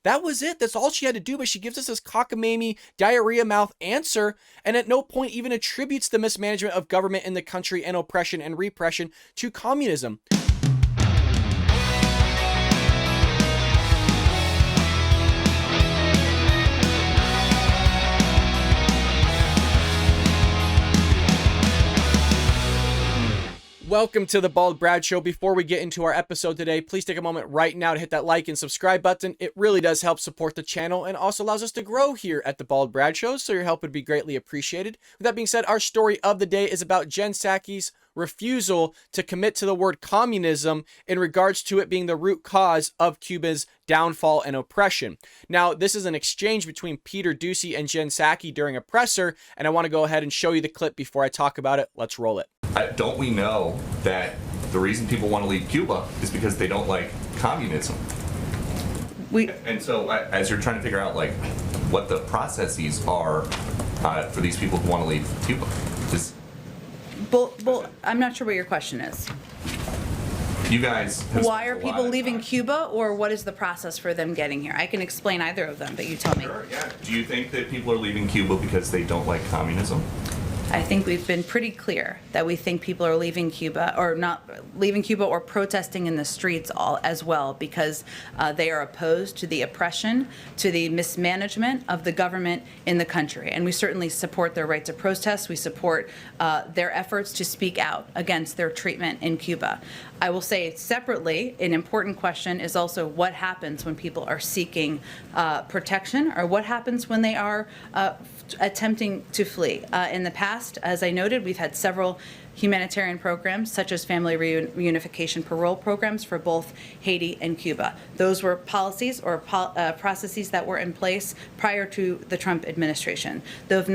That was it. That's all she had to do. But she gives us this cockamamie, diarrhea mouth answer, and at no point even attributes the mismanagement of government in the country and oppression and repression to communism. Welcome to the Bald Brad Show. Before we get into our episode today, please take a moment right now to hit that like and subscribe button. It really does help support the channel and also allows us to grow here at the Bald Brad Show, so your help would be greatly appreciated. With that being said, our story of the day is about Jen Psaki's refusal to commit to the word communism in regards to it being the root cause of Cuba's downfall and oppression. Now, this is an exchange between Peter Doocy and Jen Psaki during a presser, and I want to go ahead and show you the clip before I talk about it. Let's roll it. Don't we know that the reason people want to leave Cuba is because they don't like communism? And so as you're trying to figure out like what the processes are for these people who want to leave Cuba, I'm not sure what your question is. you guys have Why spent are a people lot of leaving time. Cuba, or what is the process for them getting here? I can explain either of them, but you tell me. Sure, yeah. Do you think that people are leaving Cuba because they don't like communism? I think we've been pretty clear that we think people are leaving Cuba, or not leaving Cuba, or protesting in the streets all as well, because they are opposed to the oppression, to the mismanagement of the government in the country. And we certainly support their right to protest. We support their efforts to speak out against their treatment in Cuba. I will say separately, an important question is also what happens when people are seeking protection, or what happens when they are attempting to flee. In the past, as I noted, we've had several humanitarian programs, such as family reunification parole programs for both Haiti and Cuba. Those were policies or processes that were in place prior to the Trump administration. Those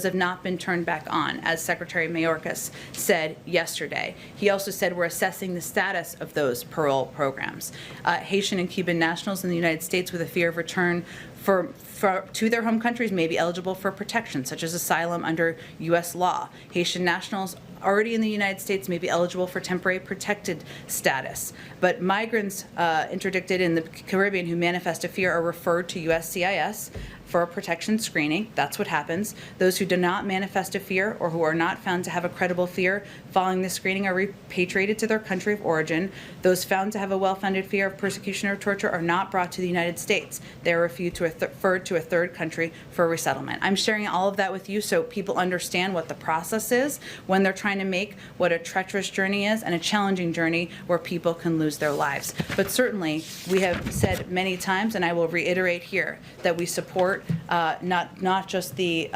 have not been turned back on, as Secretary Mayorkas said yesterday. He also said we're assessing the status of those parole programs. Haitian and Cuban nationals in the United States with a fear of return to their home countries may be eligible for protection, such as asylum under U.S. law. Haitian nationals already in the United States may be eligible for temporary protected status. But migrants interdicted in the Caribbean who manifest a fear are referred to USCIS for a protection screening. That's what happens. Those who do not manifest a fear, or who are not found to have a credible fear following the screening, are repatriated to their country of origin. Those found to have a well-founded fear of persecution or torture are not brought to the United States. They are referred to a third country for resettlement. I'm sharing all of that with you so people understand what the process is when they're trying to make what a treacherous journey is, and a challenging journey where people can lose their lives. But certainly, we have said many times, and I will reiterate here, that we support not just the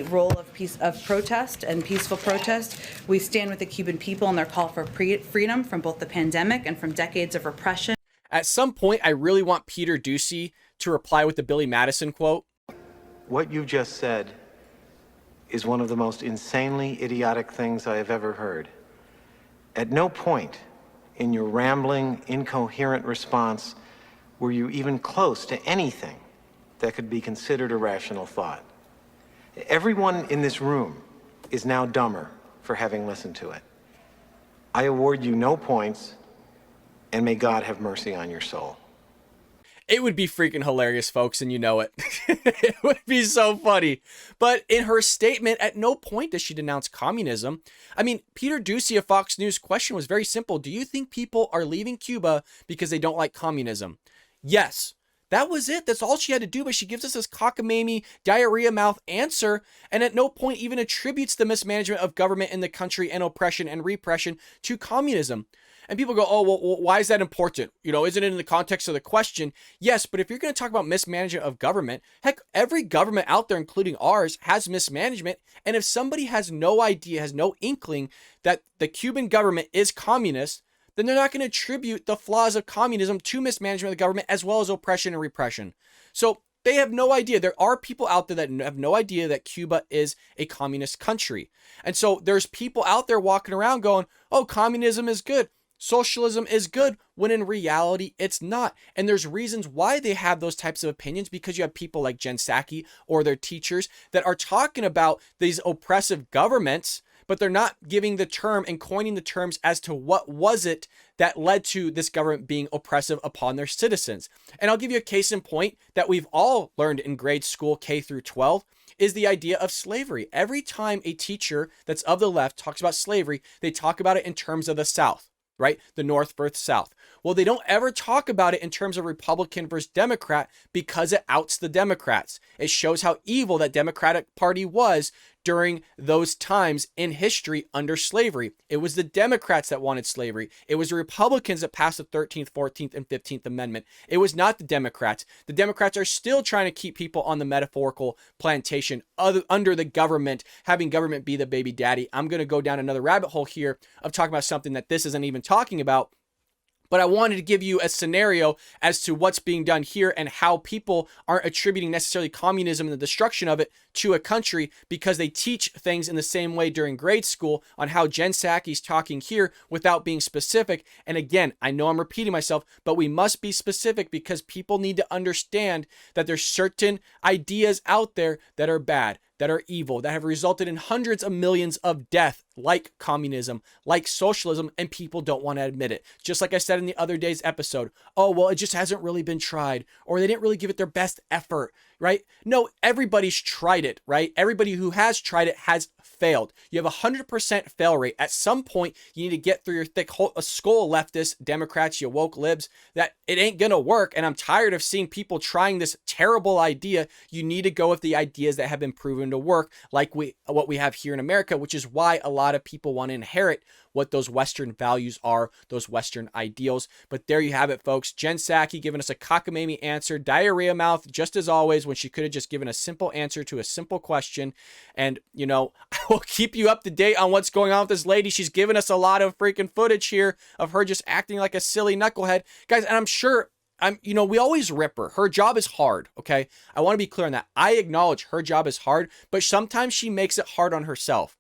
role of protest and peaceful protest. We stand with the Cuban people in their call for freedom from both the pandemic and from decades of repression. At some point, I really want Peter Doocy to reply with the Billy Madison quote. What you just said is one of the most insanely idiotic things I have ever heard. At no point in your rambling, incoherent response were you even close to anything that could be considered a rational thought. Everyone in this room is now dumber for having listened to it. I award you no points, and may God have mercy on your soul. It would be freaking hilarious, folks, and you know it. It would be so funny. But in her statement, at no point does she denounce communism. I mean, Peter Doocy of Fox News' question was very simple. Do you think people are leaving Cuba because they don't like communism? Yes. That was it. That's all she had to do, but she gives us this cockamamie, diarrhea mouth answer, and at no point even attributes the mismanagement of government in the country and oppression and repression to communism. And people go, oh, well, why is that important? You know, isn't it in the context of the question? Yes, but if you're going to talk about mismanagement of government, heck, every government out there, including ours, has mismanagement. And if somebody has no idea, has no inkling that the Cuban government is communist, then they're not going to attribute the flaws of communism to mismanagement of the government as well as oppression and repression. So they have no idea. There are people out there that have no idea that Cuba is a communist country. And so there's people out there walking around going, oh, communism is good. Socialism is good, when in reality, it's not. And there's reasons why they have those types of opinions, because you have people like Jen Psaki or their teachers that are talking about these oppressive governments but they're not giving the term and coining the terms as to what was it that led to this government being oppressive upon their citizens. And I'll give you a case in point that we've all learned in grade school, K through 12, is the idea of slavery. Every time a teacher that's of the left talks about slavery, they talk about it in terms of the South, right? The North versus South. Well, they don't ever talk about it in terms of Republican versus Democrat because it outs the Democrats. It shows how evil that Democratic Party was during those times in history under slavery. It was the Democrats that wanted slavery. It was the Republicans that passed the 13th, 14th, and 15th Amendment. It was not the Democrats. The Democrats are still trying to keep people on the metaphorical plantation under the government, having government be the baby daddy. I'm going to go down another rabbit hole here of talking about something that this isn't even talking about. But I wanted to give you a scenario as to what's being done here and how people aren't attributing necessarily communism and the destruction of it to a country because they teach things in the same way during grade school on how Jen Psaki's talking here without being specific. And again, I know I'm repeating myself, but we must be specific because people need to understand that there's certain ideas out there that are bad, that are evil, that have resulted in hundreds of millions of death, like communism, like socialism, and people don't want to admit it. Just like I said in the other day's episode, oh, well, it just hasn't really been tried, or they didn't really give it their best effort, right? No, everybody's tried it, right? Everybody who has tried it has failed. You have a 100% fail rate. At some point, you need to get through your thick skull, leftists, Democrats, you woke libs, that it ain't gonna work. And I'm tired of seeing people trying this terrible idea. You need to go with the ideas that have been proven to work, like what we have here in America, which is why a lot of people want to inherit what those Western values are, those Western ideals. But there you have it, folks. Jen Psaki giving us a cockamamie answer, diarrhea mouth, just as always, when she could have just given a simple answer to a simple question. And, you know, I will keep you up to date on what's going on with this lady. She's given us a lot of freaking footage here of her just acting like a silly knucklehead. Guys, and I'm sure we always rip her. Her job is hard, okay? I want to be clear on that. I acknowledge her job is hard, but sometimes she makes it hard on herself.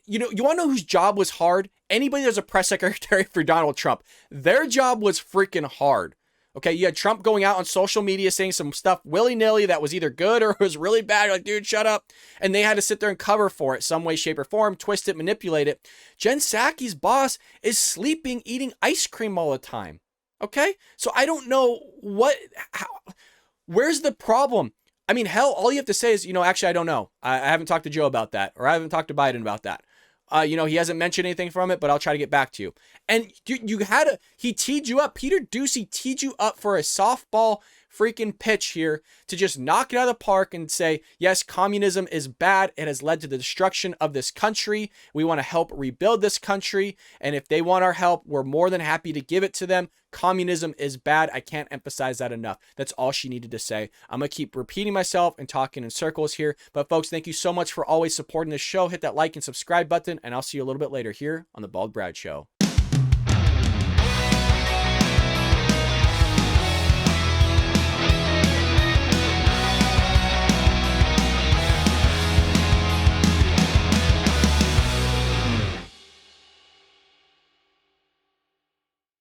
You want to know whose job was hard? Anybody that's a press secretary for Donald Trump. Their job was freaking hard. Okay, you had Trump going out on social media saying some stuff willy-nilly that was either good or was really bad. You're like, dude, shut up. And they had to sit there and cover for it some way, shape, or form, twist it, manipulate it. Jen Psaki's boss is sleeping, eating ice cream all the time. Okay? So I don't know where's the problem? I mean, hell, all you have to say is, actually, I don't know. I haven't talked to Joe about that, or I haven't talked to Biden about that. He hasn't mentioned anything from it, but I'll try to get back to you. And he teed you up. Peter Doocy teed you up for a softball freaking pitch here to just knock it out of the park and say, yes, communism is bad. It has led to the destruction of this country. We want to help rebuild this country. And if they want our help, we're more than happy to give it to them. Communism is bad. I can't emphasize that enough. That's all she needed to say. I'm going to keep repeating myself and talking in circles here. But folks, thank you so much for always supporting this show. Hit that like and subscribe button, and I'll see you a little bit later here on The Bald Brad Show.